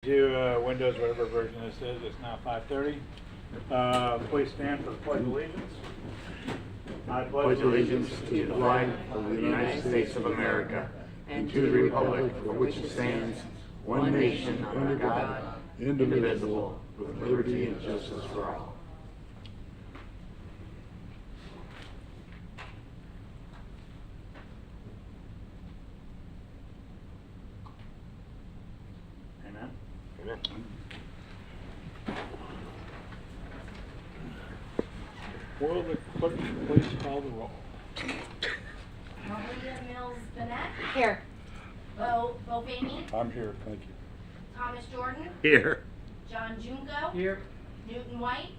do Windows, whatever version this is. It's now 5:30. Please stand for the Pledge of Allegiance. I pledge allegiance to the flag of the United States of America and to the republic for which it stands, one nation under God, indivisible, with liberty and justice for all. Amen. Amen. Will the clerk please call the roll? Maria Mills Bennett, Here. Bo Faney, I'm here, thank you. Thomas Jordan, Here. John Junko, Here. Newton White,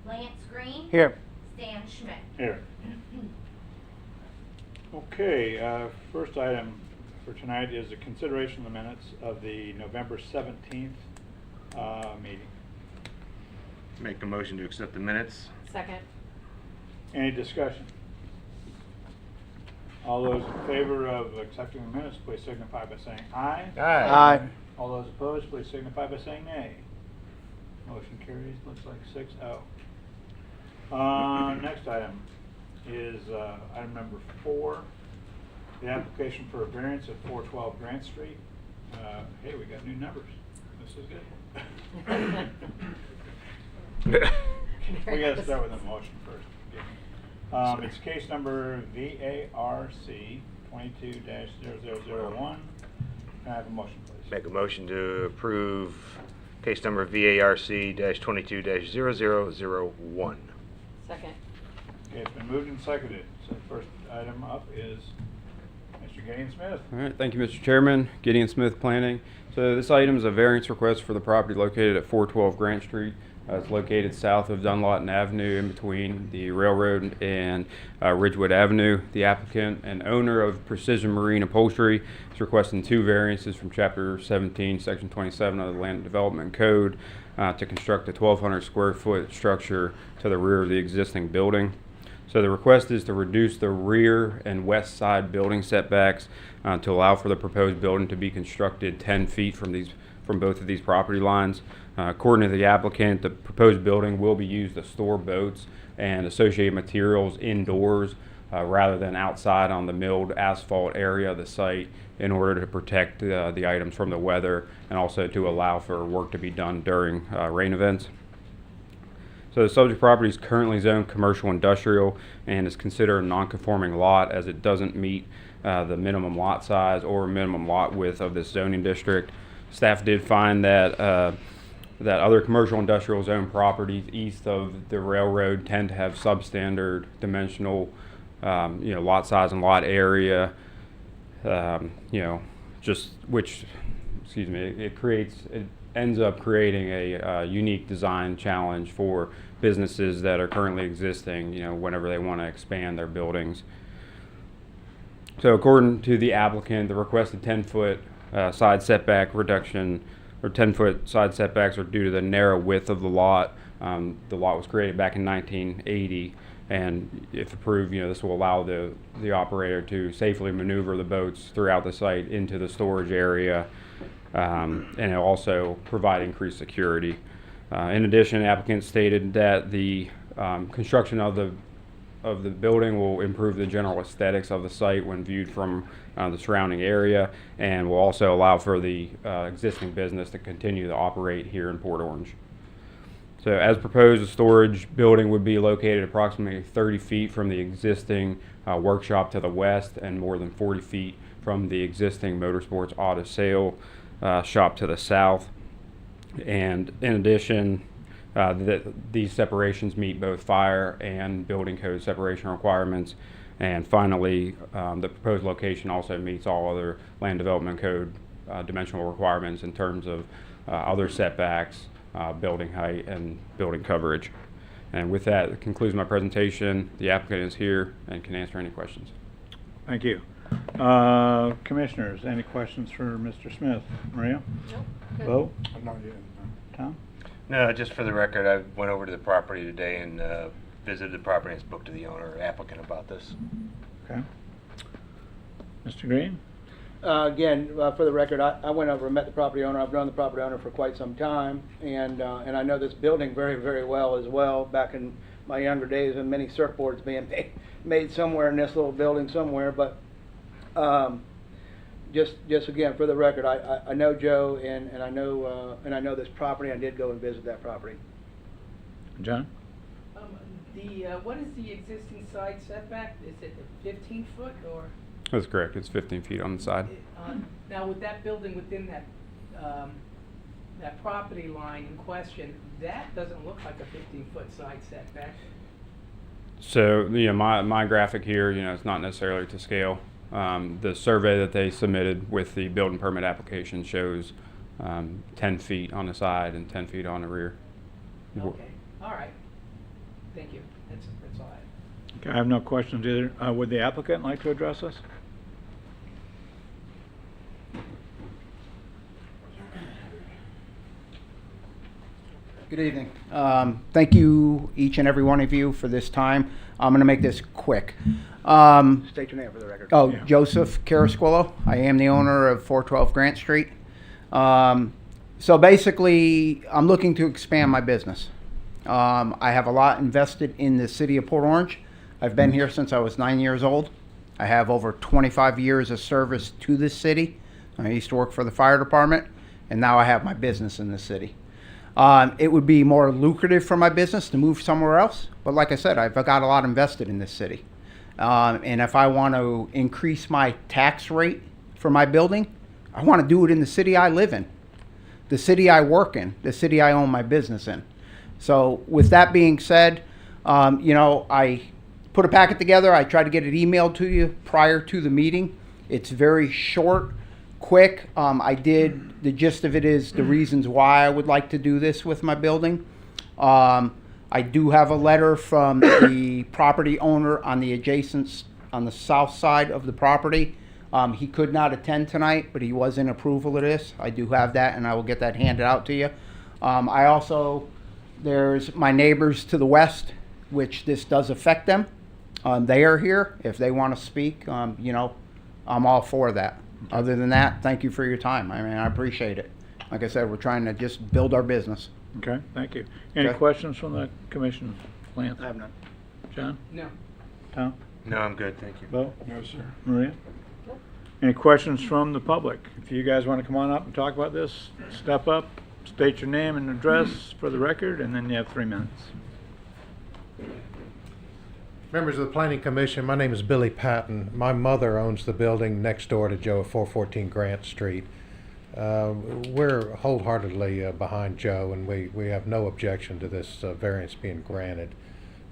Lance Green, Here. Stan Schmidt. Here. Okay, first item for tonight is a consideration of the minutes of the November 17th meeting. Make a motion to accept the minutes. Second. Any discussion? All those in favor of accepting the minutes, please signify by saying aye. Aye. All those opposed, please signify by saying nay. Motion carries, looks like 6-0. Next item is item number 4, the application for a variance at 412 Grant Street. Hey, we got new numbers. This is good. We gotta start with a motion first. It's case number VARC 22-0001. Can I have a motion, please? Make a motion to approve case number VARC-22-0001. Second. Okay, it's been moved and seconded. So the first item up is Mr. Gideon Smith. All right, thank you, Mr. Chairman. Gideon Smith Planning. So this item is a variance request for the property located at 412 Grant Street. It's located south of Dunlawton Avenue in between the railroad and Ridgewood Avenue. The applicant and owner of Precision Marine Upholstery is requesting 2 variances from Chapter 17, Section 27 of the Land Development Code to construct a 1,200 square foot structure to the rear of the existing building. So the request is to reduce the rear and west side building setbacks to allow for the proposed building to be constructed 10 feet from both of these property lines. According to the applicant, the proposed building will be used to store boats and associated materials indoors rather than outside on the milled asphalt area of the site in order to protect the items from the weather and also to allow for work to be done during rain events. So the subject property is currently zoned commercial industrial and is considered a non-conforming lot as it doesn't meet the minimum lot size or minimum lot width of this zoning district. Staff did find that that other commercial industrial zone properties east of the railroad tend to have substandard dimensional, lot size and lot area, it ends up creating a unique design challenge for businesses that are currently existing, whenever they want to expand their buildings. So according to the applicant, the requested 10-foot side setback reduction or 10-foot side setbacks are due to the narrow width of the lot. The lot was created back in 1980, and if approved, this will allow the operator to safely maneuver the boats throughout the site into the storage area, and it'll also provide increased security. In addition, the applicant stated that the construction of the building will improve the general aesthetics of the site when viewed from the surrounding area, and will also allow for the existing business to continue to operate here in Port Orange. So as proposed, the storage building would be located approximately 30 feet from the existing workshop to the west and more than 40 feet from the existing motorsports auto sale shop to the south. And in addition, these separations meet both fire and building code separation requirements. And finally, the proposed location also meets all other land development code dimensional requirements in terms of other setbacks, building height, and building coverage. And with that, it concludes my presentation. The applicant is here and can answer any questions. Thank you. Commissioners, any questions for Mr. Smith? Maria? Nope. Good. Bo? Not yet. Tom? No, just for the record, I went over to the property today and visited the property and spoke to the owner or applicant about this. Okay. Mr. Green? Again, for the record, I went over and met the property owner. I've known the property owner for quite some time, and I know this building very, very well as well. Back in my younger days, and many surfboards being made somewhere in this little building somewhere. But just again, for the record, I know Joe, and I know this property. I did go and visit that property. John? What is the existing side setback? Is it 15 foot or? That's correct. It's 15 feet on the side. Now with that building within that, that property line in question, that doesn't look like a 15-foot side setback. So, my graphic here, it's not necessarily to scale. The survey that they submitted with the building permit application shows 10 feet on the side and 10 feet on the rear. Okay, all right. Thank you. That's all I have. Okay, I have no questions either. Would the applicant like to address us? Good evening. Thank you, each and every one of you, for this time. I'm going to make this quick. State your name for the record. Yeah. Joseph Carasquillo. I am the owner of 412 Grant Street. So basically, I'm looking to expand my business. I have a lot invested in the city of Port Orange. I've been here since I was 9 years old. I have over 25 years of service to this city. I used to work for the fire department, and now I have my business in the city. It would be more lucrative for my business to move somewhere else, but like I said, I've got a lot invested in this city. And if I want to increase my tax rate for my building, I want to do it in the city I live in, the city I work in, the city I own my business in. So with that being said, I put a packet together. I tried to get it emailed to you prior to the meeting. It's very short, quick. The gist of it is the reasons why I would like to do this with my building. I do have a letter from the property owner on the south side of the property. He could not attend tonight, but he was in approval of this. I do have that, and I will get that handed out to you. There's my neighbors to the west, which this does affect them. They are here. If they want to speak, I'm all for that. Okay. Other than that, thank you for your time. I appreciate it. Like I said, we're trying to just build our business. Okay, thank you. Any Okay. questions from the commission? Lance? I have none. John? No. Tom? No, I'm good, thank you. Bo? No, sir. Maria? Any questions from the public? If you guys want to come on up and talk about this, step up, state your name and address for the record, and then you have 3 minutes. Members of the Planning Commission, my name is Billy Patton. My mother owns the building next door to Joe at 414 Grant Street. We're wholeheartedly behind Joe, and we have no objection to this variance being granted.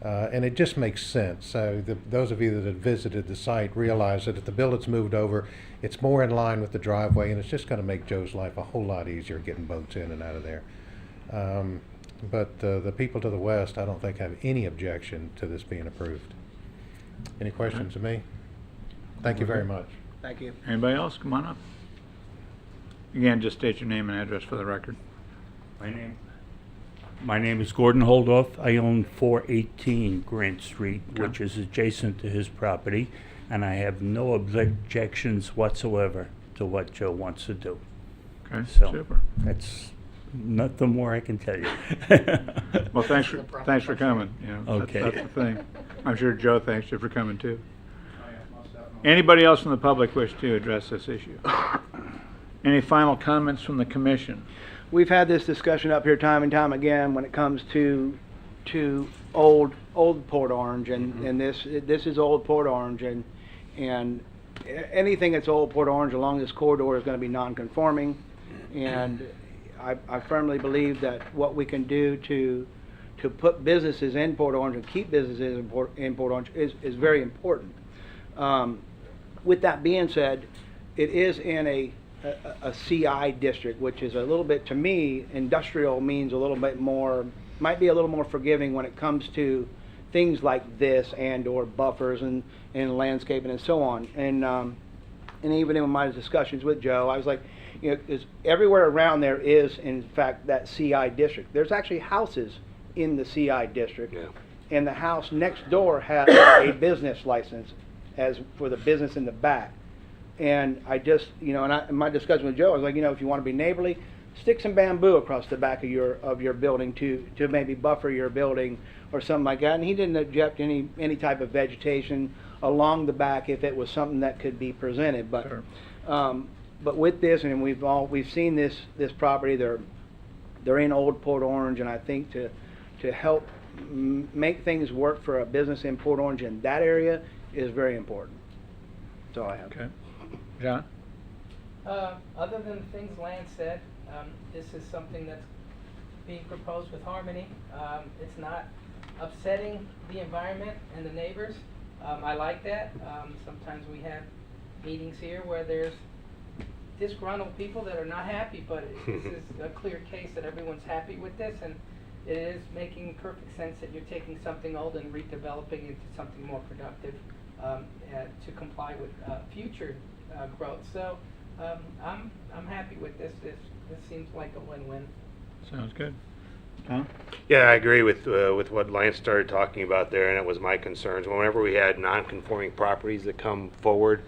And it just makes sense. Those of you that have visited the site realize that if the building's moved over, it's more in line with the driveway, and it's just going to make Joe's life a whole lot easier getting boats in and out of there. But the people to the west, I don't think, have any objection to this being approved. Any questions of me? Thank you very much. Thank you. Anybody else? Come on up. Again, just state your name and address for the record. My name is Gordon Holdoff. I own 418 Grant Street, Okay. which is adjacent to his property, and I have no objections whatsoever to what Joe wants to do. Okay, So super. that's nothing more I can tell you. Well, thanks for coming. Okay. That's the thing. I'm sure Joe thanks you for coming too. Anybody else from the public wish to address this issue? Any final comments from the commission? We've had this discussion up here time and time again when it comes to old Port Orange, and this is old Port Orange, and anything that's old Port Orange along this corridor is going to be non-conforming, and I firmly believe that what we can do to put businesses in Port Orange and keep businesses in Port Orange is very important. With that being said, it is in a CI district, which is a little bit, to me, industrial means a little bit more, might be a little more forgiving when it comes to things like this and or buffers and landscaping and so on. And even in my discussions with Joe, I was like, is everywhere around there is, in fact, that CI district. There's actually houses in the CI district, and the house next door has a business license as for the business in the back. And I just, you know, and in my discussion with Joe, I was like, you know, if you want to be neighborly, stick some bamboo across the back of your building to maybe buffer your building or something like that. And he didn't object any type of vegetation along the back if it was something that could be presented. But but with this, and we've seen this property, they're in Old Port Orange, and I think to help make things work for a business in Port Orange in that area is very important. That's all I have. Okay. John? Other than the things Lance said, this is something that's being proposed with harmony. It's not upsetting the environment and the neighbors. I like that. Sometimes we have meetings here where there's disgruntled people that are not happy, but this is a clear case that everyone's happy with this, and it is making perfect sense that you're taking something old and redeveloping into something more productive to comply with future growth. So I'm happy with this. This seems like a win-win. Sounds good. Tom? Yeah, I agree with what Lance started talking about there, and it was my concerns. Whenever we had non-conforming properties that come forward,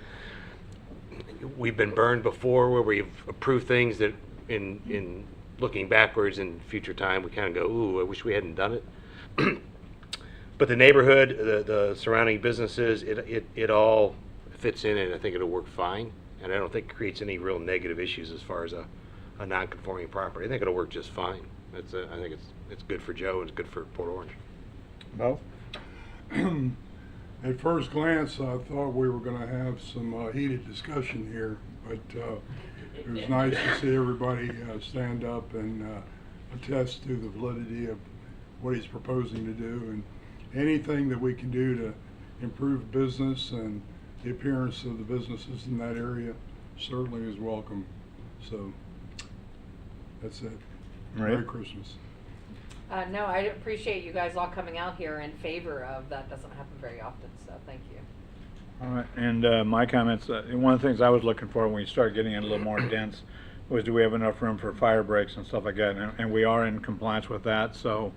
we've been burned before where we've approved things that in looking backwards in future time, we kind of go, ooh, I wish we hadn't done it. But the neighborhood, the surrounding businesses, it all fits in, and I think it'll work fine. And I don't think it creates any real negative issues as far as a non-conforming property. I think it'll work just fine. I think it's good for Joe and it's good for Port Orange. Bo? At first glance, I thought we were going to have some heated discussion here, but it was nice to see everybody stand up and attest to the validity of what he's proposing to do, and anything that we can do to improve business and the appearance of the businesses in that area certainly is welcome. So that's it. Maria? Merry Christmas. No, I appreciate you guys all coming out here in favor of that. Doesn't happen very often, so thank you. All right, and my comments, one of the things I was looking for when you start getting in a little more dense was, do we have enough room for fire breaks and stuff like that, and we are in compliance with that. So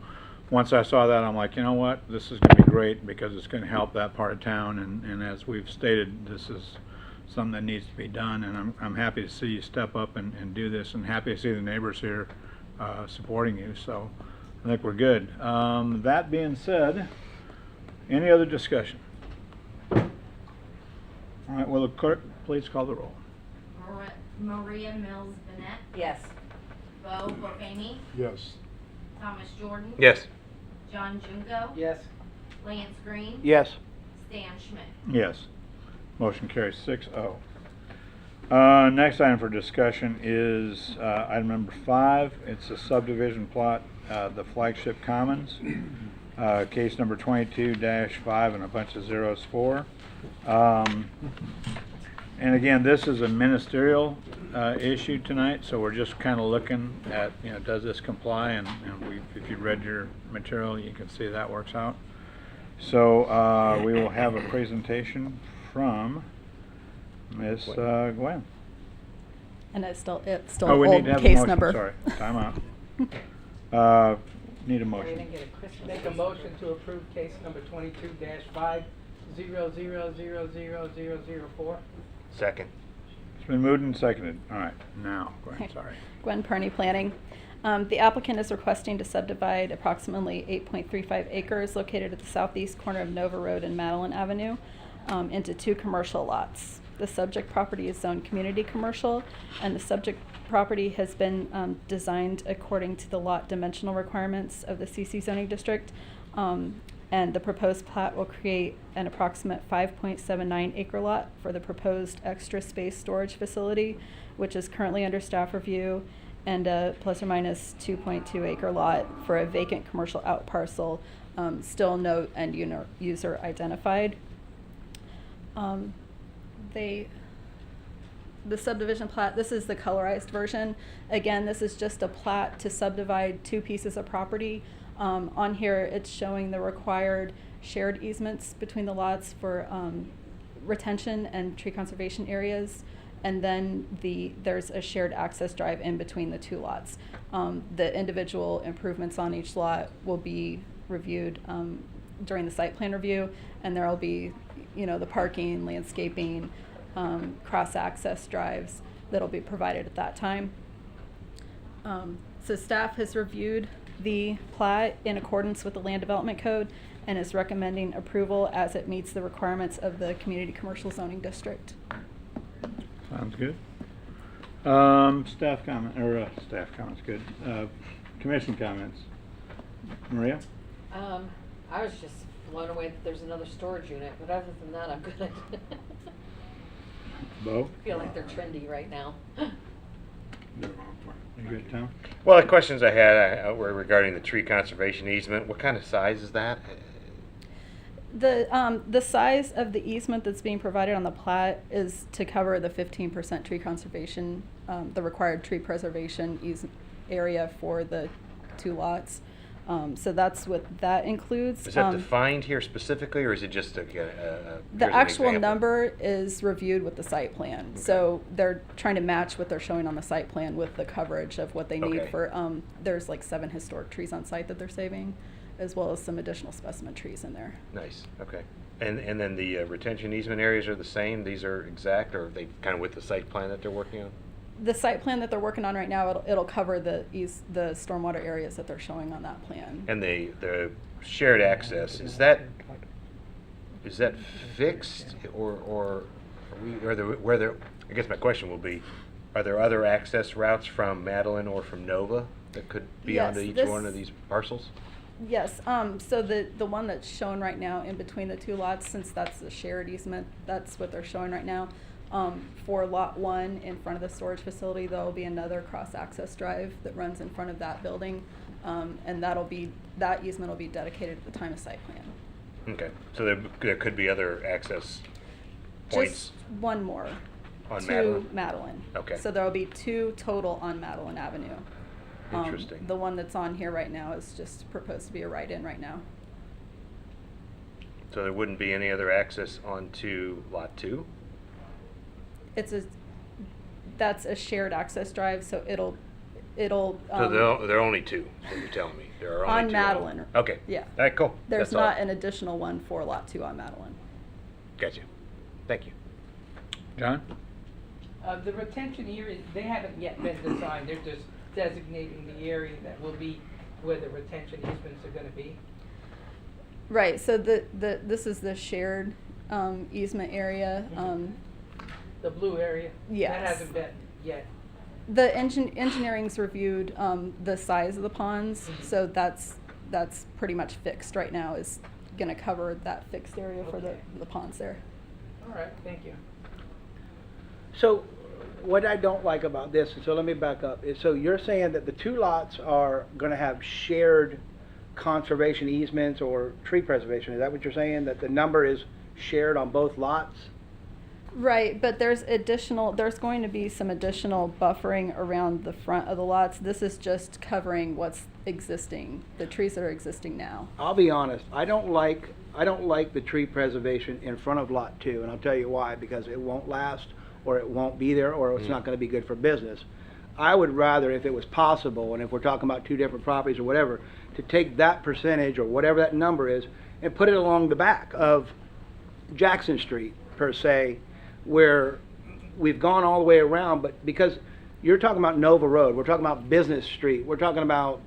once I saw that, I'm like, you know what, this is going to be great because it's going to help that part of town, and as we've stated, this is something that needs to be done, and I'm happy to see you step up and do this, and happy to see the neighbors here supporting you. So I think we're good. That being said, any other discussion? All right, will the clerk please call the roll? Maria Mills Bennett, Yes. Bo Buffini, Yes. Thomas Jordan, Yes. John Junko, Yes. Lance Green, Yes. Stan Schmidt. Yes. Motion carries 6-0. Next item for discussion is item number 5. It's a subdivision plot, the Flagship Commons, case number 22-5 and a bunch of zeros 4. And again, this is a ministerial issue tonight, so we're just kind of looking at, you know, does this comply? And if you read your material, you can see that works out. So we will have a presentation from Ms. Gwen. And it's still Oh, we old need to have a case motion, number. sorry, time out. Need a We motion. didn't get a Christmas. Make a motion to approve case number 22-5 0000004. Second. It's been moved and seconded. All right, now, Gwen, sorry. Gwen Perney Planning. The applicant is requesting to subdivide approximately 8.35 acres located at the southeast corner of Nova Road and Madeline Avenue into 2 commercial lots. The subject property is zoned community commercial, and the subject property has been designed according to the lot dimensional requirements of the CC zoning district. And the proposed plat will create an approximate 5.79 acre lot for the proposed extra space storage facility, which is currently under staff review, and a plus or minus 2.2 acre lot for a vacant commercial out parcel, still no end user identified. The subdivision plat, this is the colorized version. Again, this is just a plat to subdivide 2 pieces of property. On here, it's showing the required shared easements between the lots for retention and tree conservation areas, and then there's a shared access drive in between the 2 lots. The individual improvements on each lot will be reviewed during the site plan review, and there will be, the parking, landscaping, cross-access drives that'll be provided at that time. So staff has reviewed the plat in accordance with the Land Development Code and is recommending approval as it meets the requirements of the Community Commercial Zoning District. Sounds good. Staff comment, or staff comments, good. Commission comments. Maria? I was just blown away that there's another storage unit, but other than that, I'm good. Bo? I feel like they're trendy right now. You good, Tom? Well, the questions I had were regarding the tree conservation easement. What kind of size is that? The size of the easement that's being provided on the plat is to cover the 15% tree conservation, the required tree preservation area for the 2 lots. So that's what that includes. Is that defined here specifically, or is it just here's the an actual example? number is reviewed with the site plan. Okay. So they're trying to match what they're showing on the site plan with the coverage of what they need Okay. for, there's like 7 historic trees on site that they're saving, as well as some additional specimen trees in there. Nice, okay. And then the retention easement areas are the same? These are exact, or are they kind of with the site plan that they're working on? The site plan that they're working on right now, it'll cover the stormwater areas that they're showing on that plan. And the shared access, is that fixed, or I guess my question will be, are there other access routes from Madeline or from Nova that could be Yes, onto each this- one of these parcels? Yes, so the one that's shown right now in between the 2 lots, since that's the shared easement, that's what they're showing right now. For lot 1 in front of the storage facility, there'll be another cross-access drive that runs in front of that building. And that easement will be dedicated at the time of site plan. Okay, so there could be other access points Just one more. on to Madeline? Madeline. Okay. So there'll be 2 total on Madeline Avenue. Interesting. The one that's on here right now is just proposed to be a write-in right now. So there wouldn't be any other access onto lot 2? That's a shared access drive, so it'll. So there are only 2, so you're telling me? There are only On 2 Madeline. Okay. Yeah. All right, cool. There's That's all. not an additional one for lot 2 on Madeline. Gotcha. Thank you. John? The retention area, they haven't yet been designed, they're just designating the area that will be where the retention easements are gonna be. Right, so this is the shared easement area. The blue area? Yes. That hasn't been yet. The engineering's reviewed the size of the ponds, so that's pretty much fixed right now, is gonna cover that fixed area for Okay. the ponds there. All right, thank you. So what I don't like about this, so let me back up, is so you're saying that the 2 lots are gonna have shared conservation easements or tree preservation, is that what you're saying? That the number is shared on both lots? Right, but there's going to be some additional buffering around the front of the lots. This is just covering what's existing, the trees that are existing now. I'll be honest, I don't like the tree preservation in front of lot 2, and I'll tell you why, because it won't last, or it won't be there, or it's not gonna be good for business. I would rather, if it was possible, and if we're talking about 2 different properties or whatever, to take that percentage or whatever that number is and put it along the back of Jackson Street, per se, where we've gone all the way around, but because you're talking about Nova Road, we're talking about Business Street, we're talking about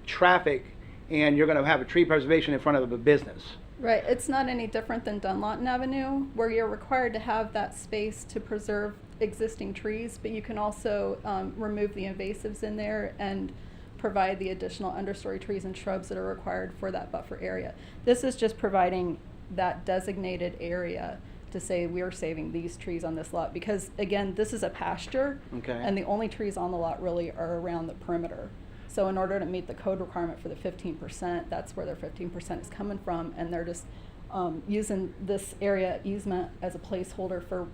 traffic, and you're gonna have a tree preservation in front of a business. Right, it's not any different than Dunlawton Avenue, where you're required to have that space to preserve existing trees, but you can also remove the invasives in there and provide the additional understory trees and shrubs that are required for that buffer area. This is just providing that designated area to say we're saving these trees on this lot, because again, this is a pasture. Okay. And the only trees on the lot really are around the perimeter. So in order to meet the code requirement for the 15%, that's where their 15% is coming from, and they're just using this area easement as a placeholder for,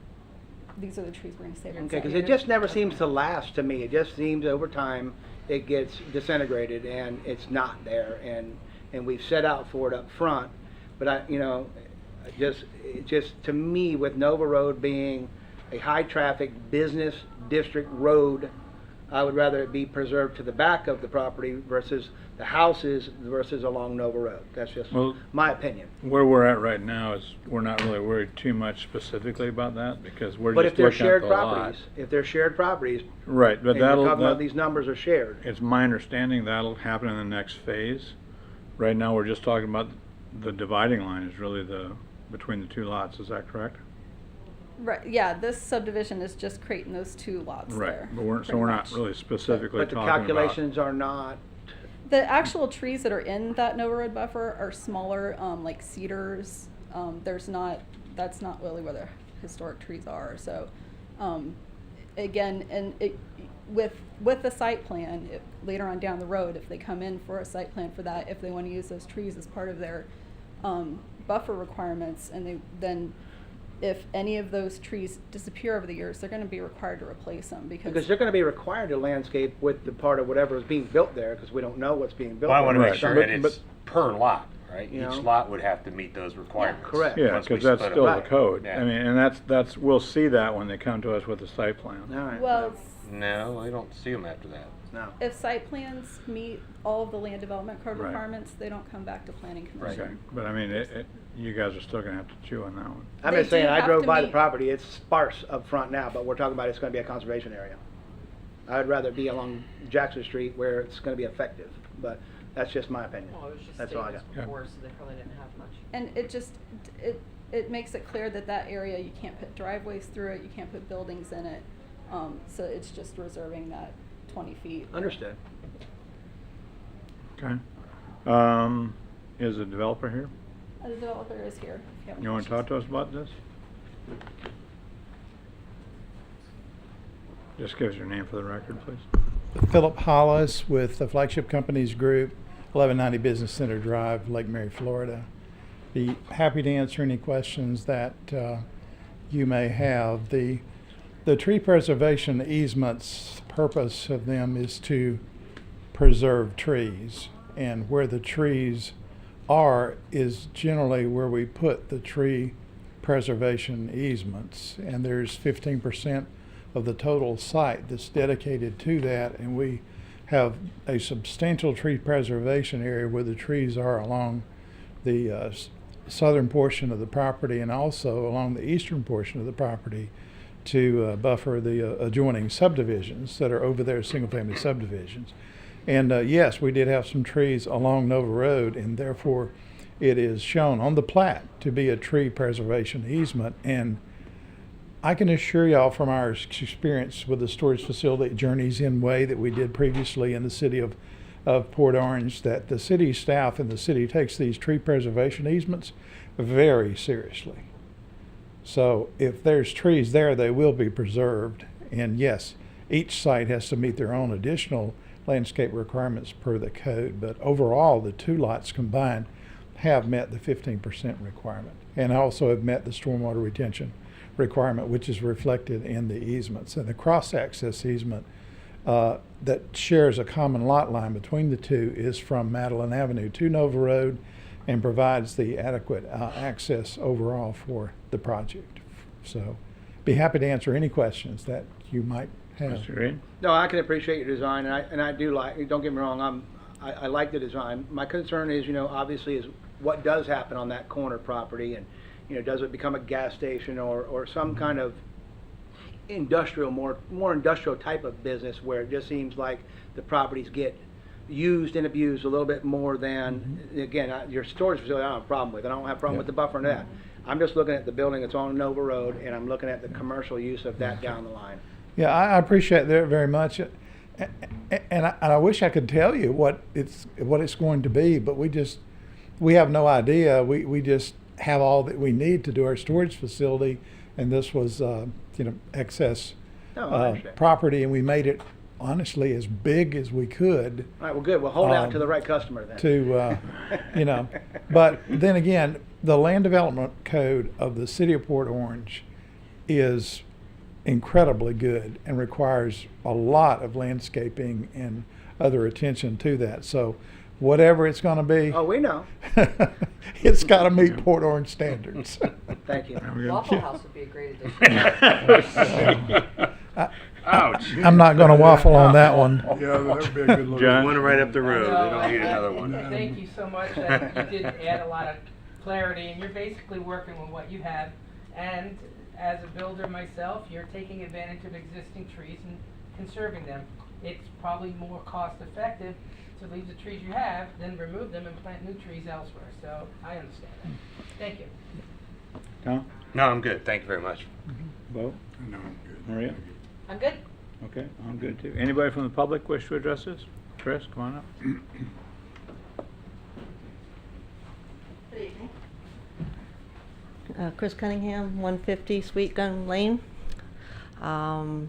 these are the trees we're gonna save. Okay, because it just never seems to last to me. It just seems over time, it gets disintegrated and it's not there, and we've set out for it up front. But it just to me, with Nova Road being a high-traffic business district road, I would rather it be preserved to the back of the property versus the houses versus along Nova Road. That's just Well, my opinion. where we're at right now is we're not really worried too much specifically about that because we're But just if they're looking at shared the lot. properties, if they're shared properties, Right, but and you're that'll, talking about that, these numbers are shared. it's my understanding that'll happen in the next phase. Right now, we're just talking about the dividing line is really between the two lots, is that correct? Right, yeah, this subdivision is just creating those 2 lots there. Right, but we're pretty not much. really specifically But the talking about. calculations are not, The actual trees that are in that Nova Road buffer are smaller, like cedars. That's not really where the historic trees are. So, again, and with the site plan, later on down the road, if they come in for a site plan for that, if they want to use those trees as part of their buffer requirements, and then if any of those trees disappear over the years, they're going to be required to replace them because they're going to be required to landscape with the part of whatever is being built there, because we don't know what's being built Well, I there. want to make Right. sure But- that it's per lot, right? You Each know? lot would have to meet those requirements. correct. Yeah, once we because that's split 'em. still the Right. code. Yeah. I mean, and that's, we'll see that when they come to us with the site plan. All right. Well, No, I don't see them after that. No. if site plans meet all of the land development code Right. requirements, they don't come back to planning commission. Okay, but I mean, you guys are still gonna have to chew on that one. I'm They just saying, do I have drove to by the meet- property, it's sparse up front now, but we're talking about it's gonna be a conservation area. I'd rather be along Jackson Street where it's gonna be effective, but that's just my opinion. Well, it was just That's all I statements got. before, so they probably didn't have much. And it just, it makes it clear that that area, you can't put driveways through it, you can't put buildings in it. So it's just reserving that 20 feet. Understood. Okay. Is the developer here? The developer is here. If you have any You wanna talk to us about this? Just give us your name for the record, please. Philip Hollis with the Flagship Companies Group, 1190 Business Center Drive, Lake Mary, Florida. Be happy to answer any questions that you may have. The tree preservation easements, purpose of them is to preserve trees, and where the trees are is generally where we put the tree preservation easements, and there's 15% of the total site that's dedicated to that, and we have a substantial tree preservation area where the trees are along the southern portion of the property and also along the eastern portion of the property to buffer the adjoining subdivisions that are over there, single-family subdivisions. And yes, we did have some trees along Nova Road, and therefore it is shown on the plat to be a tree preservation easement. And I can assure y'all from our experience with the storage facility at Journeys Inn Way that we did previously in the city of Port Orange, that the city staff and the city takes these tree preservation easements very seriously. So if there's trees there, they will be preserved. And yes, each site has to meet their own additional landscape requirements per the code, but overall the 2 lots combined have met the 15% requirement and also have met the stormwater retention requirement, which is reflected in the easements. And the cross-access easement that shares a common lot line between the two is from Madeline Avenue to Nova Road and provides the adequate access overall for the project. So be happy to answer any questions that you might have. Mr. Green? No, I can appreciate your design, and I do like, don't get me wrong, I like the design. My concern is, obviously is what does happen on that corner property, and, does it become a gas station or some kind of industrial, more industrial type of business where it just seems like the properties get used and abused a little bit more than, again, your storage facility I don't have a problem with. I don't have a problem with the buffer and that. I'm just looking at the building that's on Nova Road, and I'm looking at the commercial use of that down the line. Yeah, I appreciate that very much, and I wish I could tell you what it's going to be, but we have no idea. We just have all that we need to do our storage facility, and this was excess No, I understand. property, and we made it honestly as big as we could. All right, well, good. We'll hold out to the right customer then. But then again, the land development code of the city of Port Orange is incredibly good and requires a lot of landscaping and other attention to that. So whatever it's going to be, Oh, we know. it's got to meet Port Orange standards. Thank you. Waffle House would be a great addition. Ouch. I'm not going to waffle on that one. Yeah, that would be a good look. John? One right up the road. No, They don't need another one. Thank you so much. That you did add a lot of clarity, and you're basically working with what you have. And as a builder myself, you're taking advantage of existing trees and conserving them. It's probably more cost effective to leave the trees you have than remove them and plant new trees elsewhere. So I understand that. Thank you. Tom? No, I'm good. Thank you very much. Bo? No, I'm good. Maria? I'm good. Okay, I'm good too. Anybody from the public wish to address this? Chris, come on up. Good evening. Chris Cunningham, 150 Sweet Gun Lane. I've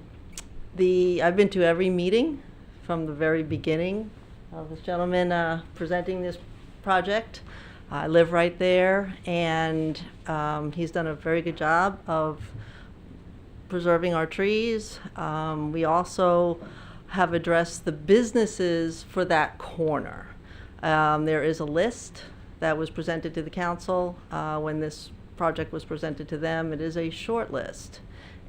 been to every meeting from the very beginning of this gentleman presenting this project. I live right there, and he's done a very good job of preserving our trees. We also have addressed the businesses for that corner. There is a list that was presented to the council when this project was presented to them. It is a short list.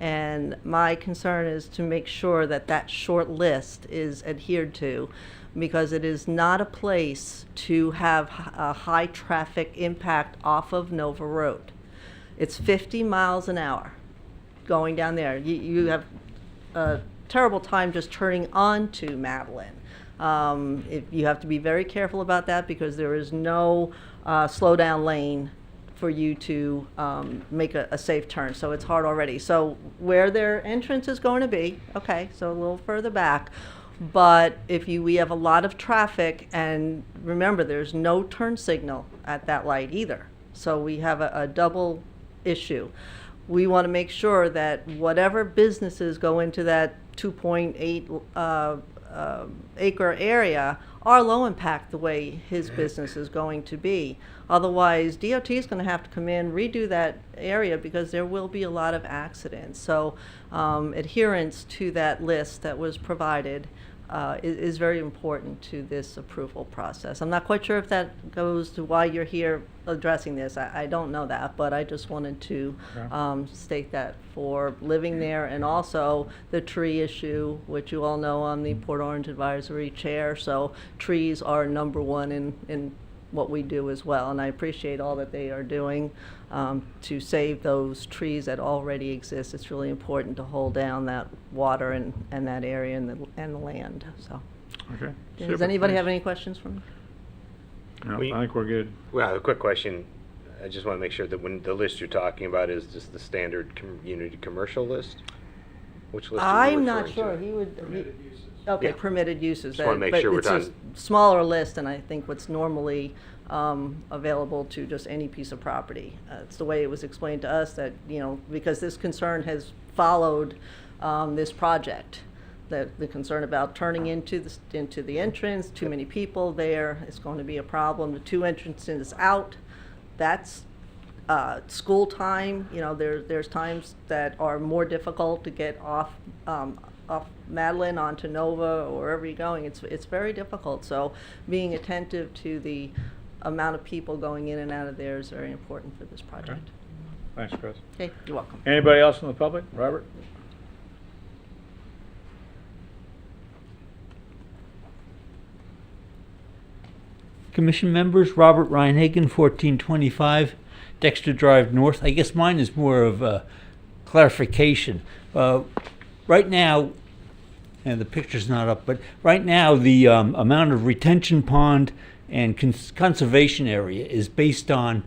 And my concern is to make sure that that short list is adhered to, because it is not a place to have a high traffic impact off of Nova Road. It's 50 miles an hour going down there. You have a terrible time just turning onto Madeline. You have to be very careful about that, because there is no slow down lane for you to make a safe turn. So it's hard already. So where their entrance is going to be, okay, so a little further back. But we have a lot of traffic, and remember, there's no turn signal at that light either. So we have a double issue. We want to make sure that whatever businesses go into that 2.8 acre area are low impact the way his business is going to be. Otherwise, DOT is going to have to come in, redo that area, because there will be a lot of accidents. So adherence to that list that was provided is very important to this approval process. I'm not quite sure if that goes to why you're here addressing this. I don't know that, but I just wanted to state that for living there, and also the tree issue, which you all know I'm the Port Orange Advisory Chair, so trees are number one in what we do as well, and I appreciate all that they are doing to save those trees that already exist. It's really important to hold down that water and that area and the land. So, Okay. does Super. anybody have Thanks. any questions for me? No, We- I think we're good. Well, a quick question. I just want to make sure that when the list you're talking about is just the standard community commercial list? Which list are you I'm not referring sure. to? He would. Okay, Yeah. permitted uses. Just wanna make sure we're It's talking- a smaller list, and I think what's normally available to just any piece of property. It's the way it was explained to us that, because this concern has followed this project, that the concern about turning into the entrance, too many people there is going to be a problem. The two entrances out, that's school time. There's times that are more difficult to get off Madeline onto Nova or wherever you're going. It's very difficult. So being attentive to the amount of people going in and out of there is very important for this project. Thanks, Chris. Okay, you're welcome. Anybody else in the public? Robert? Commission members, Robert Reinhagen, 1425 Dexter Drive North. I guess mine is more of a clarification. Right now, and the picture's not up, but right now the amount of retention pond and conservation area is based on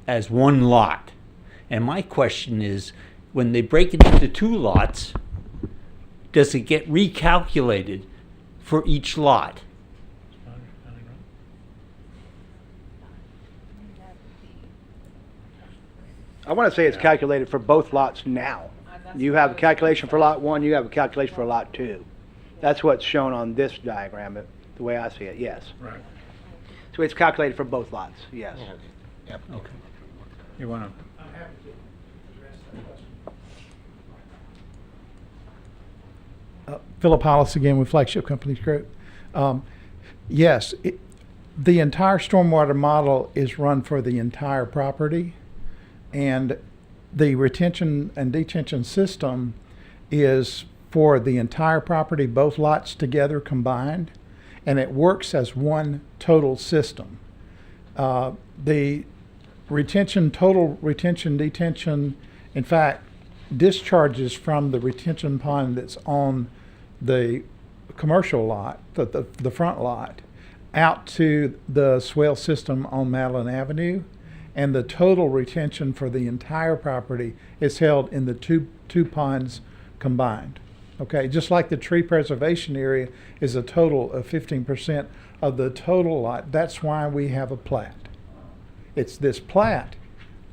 as one lot. And my question is, when they break it into two lots, does it get recalculated for each lot? I want to say it's calculated for both lots now. You have a calculation for lot one, you have a calculation for lot two. That's what's shown on this diagram, the way I see it, yes. Right. So it's calculated for both lots, yes. Okay. You want to? I'm happy to address that question. Philip Hollis again with Flagship Companies Group. Yes, the entire stormwater model is run for the entire property, and the retention and detention system is for the entire property, both lots together combined, and it works as one total system. The total retention, detention, in fact, discharges from the retention pond that's on the commercial lot, the front lot, out to the swale system on Madeline Avenue, and the total retention for the entire property is held in the two ponds combined. Okay, just like the tree preservation area is a total of 15% of the total lot. That's why we have a plat. It's this plat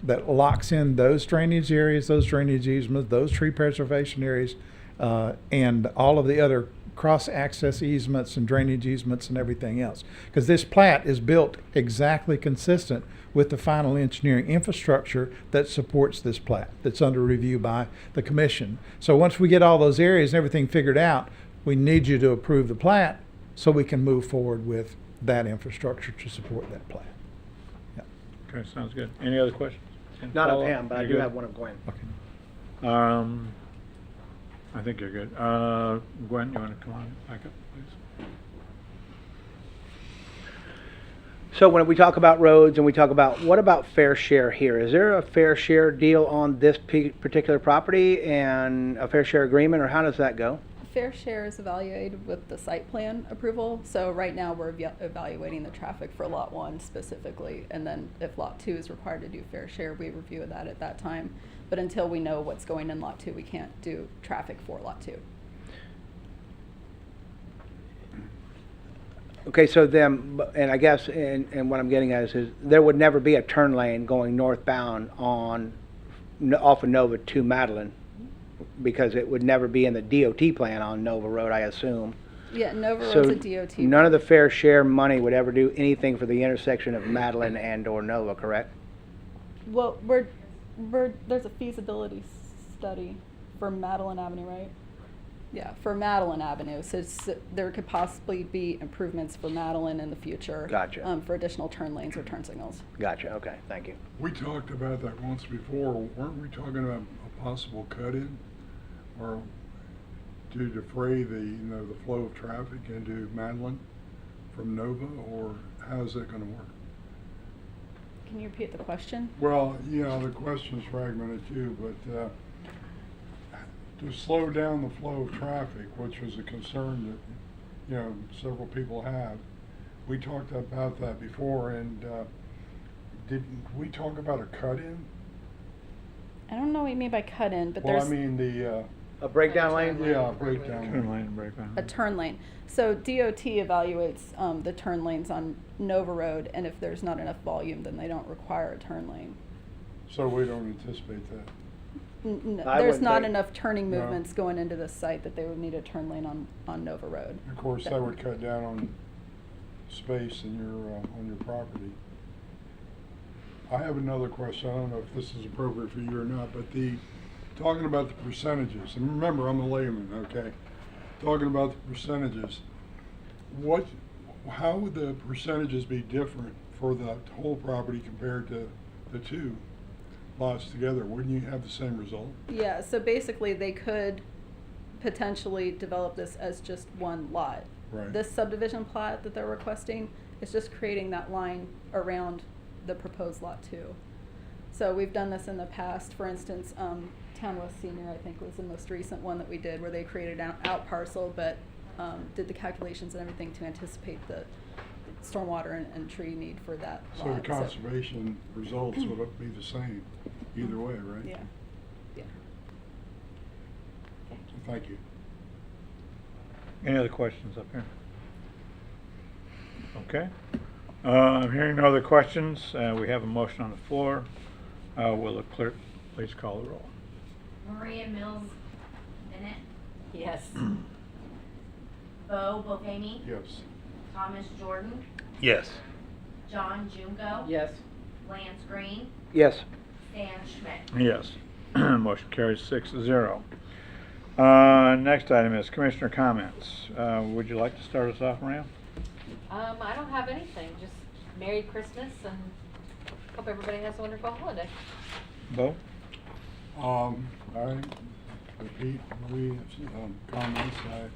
that locks in those drainage areas, those drainage easements, those tree preservation areas, and all of the other cross-access easements and drainage easements and everything else. Because this plat is built exactly consistent with the final engineering infrastructure that supports this plat that's under review by the commission. So once we get all those areas and everything figured out, we need you to approve the plat so we can move forward with that infrastructure to support that plat. Yeah. Okay, sounds good. Any other questions? Any Not of follow-up? him, but I You do good? have one of Gwen. Okay. I think you're good. Gwen, you want to come on back up, please? So when we talk about roads and we talk about, what about fair share here? Is there a fair share deal on this particular property and a fair share agreement, or how does that go? Fair share is evaluated with the site plan approval. So right now we're evaluating the traffic for lot 1 specifically. And then if lot 2 is required to do fair share, we review that at that time. But until we know what's going in lot 2, we can't do traffic for lot 2. Okay, so then, and I guess, and what I'm getting at is there would never be a turn lane going northbound off of Nova to Madeline, because it would never be in the DOT plan on Nova Road, I assume. Yeah, Nova So Road's a DOT. none of the fair share money would ever do anything for the intersection of Madeline and or Nova, correct? Well, there's a feasibility study for Madeline Avenue, right? Yeah, for Madeline Avenue. So there could possibly be improvements for Madeline in the future. Gotcha. For additional turn lanes or turn signals. Gotcha, okay, thank you. We talked about that once before. Weren't we talking about a possible cut-in? Or to defray the flow of traffic into Madeline from Nova, or how's that gonna work? Can you repeat the question? Well, the question's fragmented too, but to slow down the flow of traffic, which was a concern that, several people have, we talked about that before, and didn't we talk about a cut-in? I don't know what you mean by cut in, but Well, there's I mean a breakdown lane? Yeah, breakdown. Turn lane, breakdown. a turn lane. So DOT evaluates the turn lanes on Nova Road, and if there's not enough volume, then they don't require a turn lane. So we don't anticipate that. I There's wouldn't not think- enough turning No. movements going into the site that they would need a turn lane on Nova Road. Of course, that would cut down on space in on your property. I have another question. I don't know if this is appropriate for you or not, but talking about the percentages, and remember, I'm a layman, okay? Talking about the percentages, how would the percentages be different for the whole property compared to the two lots together? Wouldn't you have the same result? Yeah, so basically they could potentially develop this as just one lot. Right. This subdivision plat that they're requesting is just creating that line around the proposed lot 2. So we've done this in the past. For instance, Town West Senior, I think, was the most recent one that we did, where they created an out parcel, but did the calculations and everything to anticipate the stormwater and tree need for that So lot. the conservation results would be the same either way, right? Yeah, yeah. So thank you. Any other questions up here? Okay. I'm hearing no other questions. We have a motion on the floor. Will the clerk please call the roll? Maria Mills Bennett, Yes. Bo Bofamy, Yes. Thomas Jordan, Yes. John Jungo. Yes. Lance Green, Yes. Stan Schmidt. Yes. Motion carries 6-0. Next item is commissioner comments. Would you like to start us off, Maria? I don't have anything, just Merry Christmas and hope everybody has a wonderful holiday. Bo? I repeat Maria's comments. I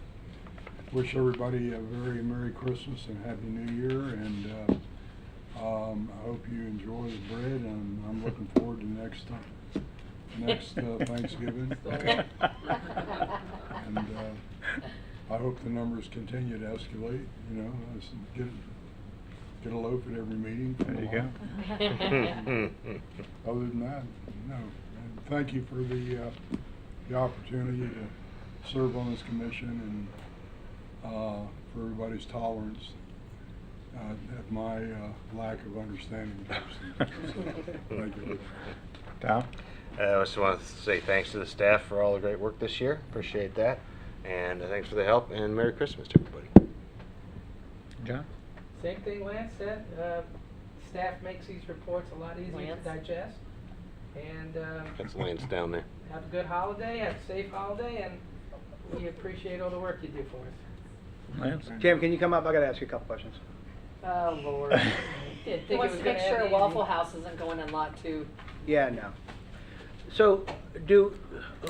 wish everybody a very Merry Christmas and Happy New Year, and I hope you enjoy the bread, and I'm looking forward to next Thanksgiving. And I hope the numbers continue to escalate, you know, get a loaf at every meeting. There you go. Other than that, no. And thank you for the opportunity to serve on this commission, and for everybody's tolerance at my lack of understanding. Thank you. Tom? I just want to say thanks to the staff for all the great work this year. Appreciate that. And thanks for the help, and Merry Christmas to everybody. John? Same thing Lance said, staff makes these reports a lot easier to Lance? digest. And That's Lance down there. have a good holiday, have a safe holiday, and we appreciate all the work you do for us. Lance? Tim, can you come up? I gotta ask you a couple questions. Oh, Lord. Did He think wants it was to make gonna sure end easy. Waffle Waffle House isn't going in lot 2. Yeah, no. So,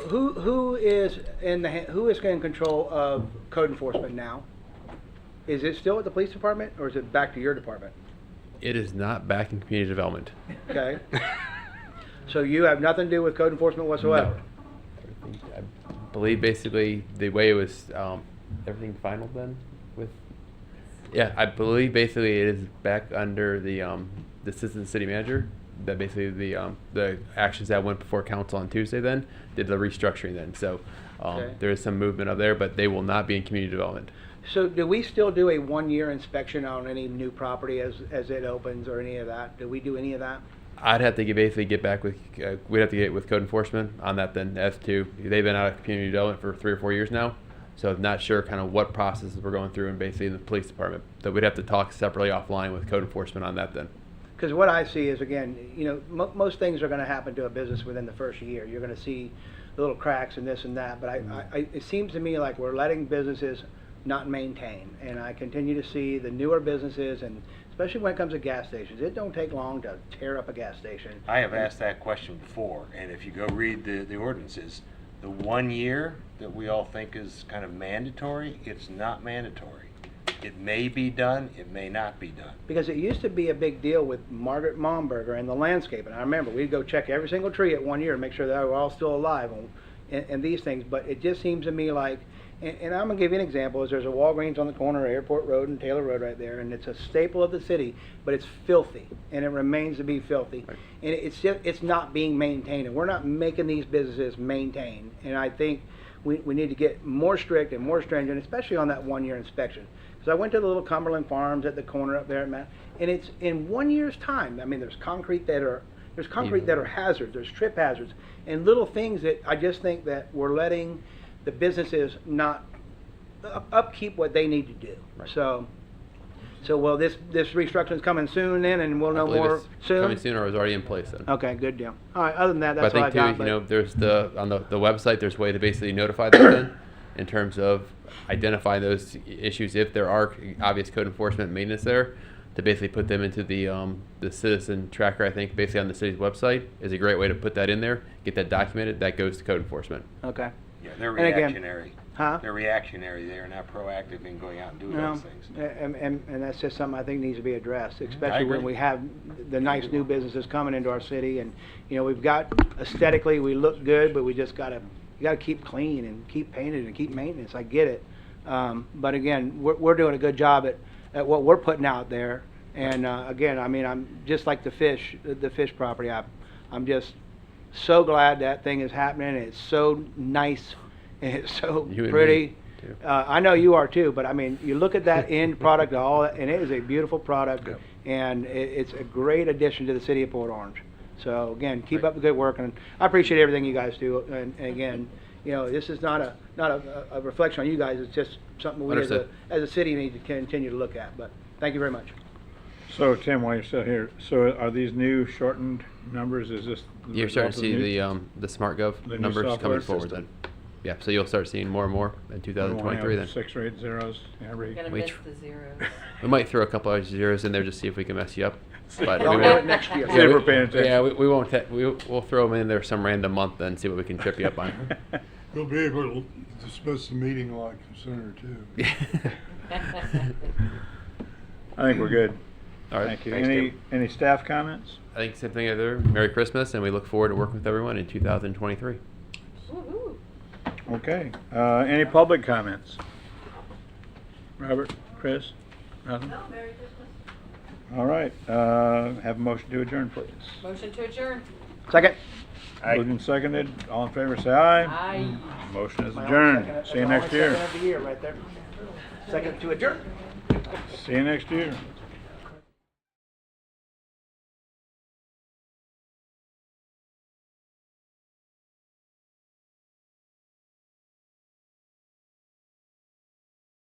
who is in control of code enforcement now? Is it still at the police department, or is it back to your department? It is not back in community development. Okay. So you have nothing to do with code enforcement whatsoever? I believe basically the way it was, everything final then with, yeah, I believe basically it is back under the assistant city manager. That basically the actions that went before council on Tuesday then did the restructuring then. So Okay. there is some movement up there, but they will not be in community development. So do we still do a 1-year inspection on any new property as it opens, or any of that? Do we do any of that? I'd have to get back with, we'd have to get with code enforcement on that then as to, they've been out of community development for 3 or 4 years now. So I'm not sure kind of what processes we're going through and basically in the police department. So we'd have to talk separately offline with code enforcement on that then. Because what I see is, again, you know, most things are going to happen to a business within the first year. You're going to see little cracks and this and that, but it seems to me like we're letting businesses not maintain. And I continue to see the newer businesses, and especially when it comes to gas stations, it don't take long to tear up a gas station. I have asked that question before, and if you go read the ordinances, the 1 year that we all think is kind of mandatory, it's not mandatory. It may be done, it may not be done. Because it used to be a big deal with Margaret Momberger and the landscape. And I remember we'd go check every single tree at 1 year and make sure they were all still alive and these things. But it just seems to me like, and I'm going to give you an example, is there's a Walgreens on the corner of Airport Road and Taylor Road right there, and it's a staple of the city, but it's filthy, and it remains to be filthy. Right. And it's not being maintained, and we're not making these businesses maintain. And I think we need to get more strict and more stringent, especially on that 1 year inspection. Because I went to the little Cumberland Farms at the corner up there, and it's in 1 year's time. I mean, there's concrete that are hazards, there's trip hazards, and little things that I just think that we're letting the businesses not upkeep what they need to do. Right. So well, this restructuring is coming soon then, and we'll know I believe more it's soon. coming soon or is already in place then. Okay, good deal. All right, other than that, But that's all I I think got. too, you know, there's on the website, there's a way to basically notify them then in terms of identifying those issues if there are obvious code enforcement maintenance there, to basically put them into the citizen tracker. I think basically on the city's website is a great way to put that in there, get that documented. That goes to code enforcement. Okay. Yeah, they're And again- reactionary. Huh? They're reactionary. They are not proactive in going out and doing No, those things. and that's just something I think needs to be addressed, I especially when agree. we have the nice new businesses coming into our city, and you know, we've got aesthetically we look good, but we just gotta keep clean and keep painted and keep maintenance. I get it, but again, we're doing a good job at what we're putting out there, and again, I mean, I'm just like the fish property. I'm just so glad that thing is happening. It's so nice and it's so You and pretty. me, too. I know you are too, but I mean, you look at that end product, and it is a beautiful product, Yep. and it's a great addition to the city of Port Orange. So again, keep Right. up the good work, and I appreciate everything you guys do. And again, you know, this is not a reflection on you guys. It's just something we Understood. as a city need to continue to look at. But thank you very much. So Tim, while you're still here, so are these new shortened numbers? Is this the You're starting to result of see new- the SmartGov the new numbers software coming forward system? then. Yeah, so you'll start seeing more and more in We won't 2023 then. have 6 or 8 zeros every. We're gonna We miss tr- the zeros. We might throw a couple of zeros in there just see if we can mess you up. But I'll we do won't- it next year. See if we're we- paying attention. Yeah, we won't. We'll throw them in there some random month and see what we can trip you up on. We'll be able to dismiss the meeting like sooner too. I think we're good. All right. Thank you. Thanks, Any, Tim. any staff comments? I think same thing other. Merry Christmas, and we look forward to working with everyone in 2023. Woo-hoo. Okay. Any public comments? Robert, Chris? Nothing? No, Merry Christmas. All right. Have a motion to adjourn, please. Motion to adjourn. Second. Moved and seconded. All in favor, say aye. Aye. Motion is adjourned. See you next year. Second of the year, right there. Second to adjourn. See you next year.